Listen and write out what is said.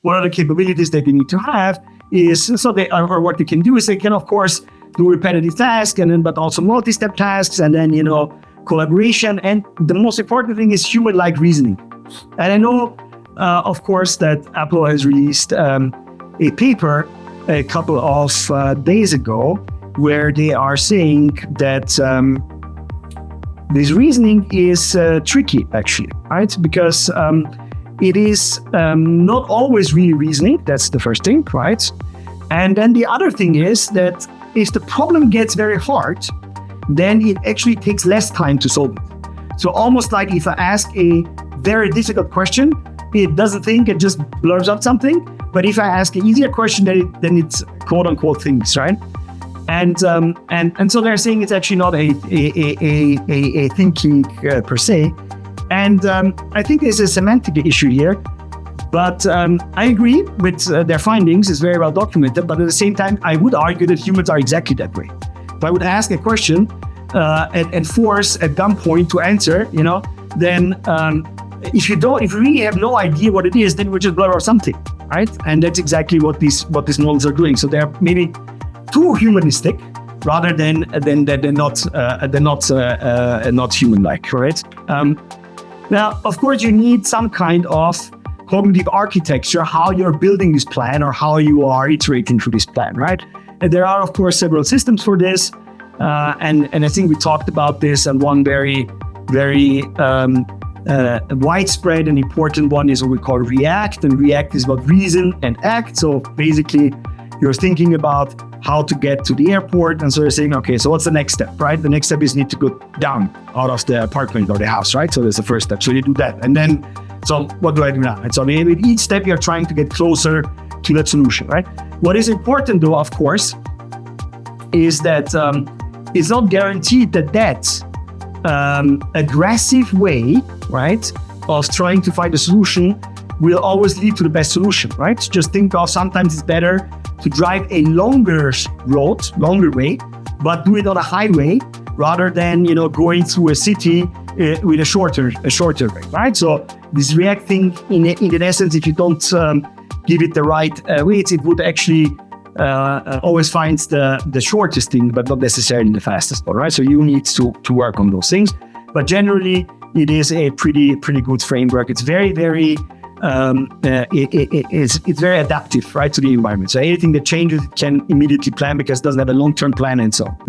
what are the capabilities that they need to have is, so they, or what they can do is they can, of course, do repetitive tasks, and then, but also multi-step tasks, and then, collaboration. And the most important thing is human-like reasoning. And I know, of course, that Apple has released a paper a couple of days ago where they are saying that this reasoning is tricky, actually, right? Because it is not always really reasoning. That's the first thing, right? And then the other thing is that if the problem gets very hard, then it actually takes less time to solve it. So almost like if I ask a very difficult question, it doesn't think, it just blurs out something. But if I ask an easier question, then it's quote unquote things, right? And so they're saying it's actually not a thinking per se. And I think there's a semantic issue here. But I agree with their findings. It's very well documented. But at the same time, I would argue that humans are exactly that way. If I would ask a question and force at gunpoint to answer, then if you really have no idea what it is, then we just blur out something, right? And that's exactly what these models are doing. So they're maybe too humanistic rather than they're not human-like, right? Now, of course, you need some kind of cognitive architecture, how you're building this plan or how you are iterating through this plan, right? And there are, of course, several systems for this. And I think we talked about this, and one very widespread and important one is what we call REACT. And REACT is about reason and act. So basically, you're thinking about how to get to the airport. And so you're saying, okay, so what's the next step, right? The next step is you need to go down out of the apartment or the house, right? So that's the first step. So you do that. And then, so what do I do now? And so with each step, you're trying to get closer to that solution, right? What is important though, of course, is that it's not guaranteed that aggressive way, right, of trying to find a solution will always lead to the best solution, right? Just think of sometimes it's better to drive a longer way, but do it on a highway rather than, going through a city with a shorter way, right? So this React thing, in essence, if you don't give it the right weights, it would actually always find the shortest thing, but not necessarily the fastest one, right? So you need to work on those things. But generally, it is a pretty good framework. It's very it's very adaptive, right, to the environment. So anything that changes, it can immediately plan because it doesn't have a long-term plan and so on.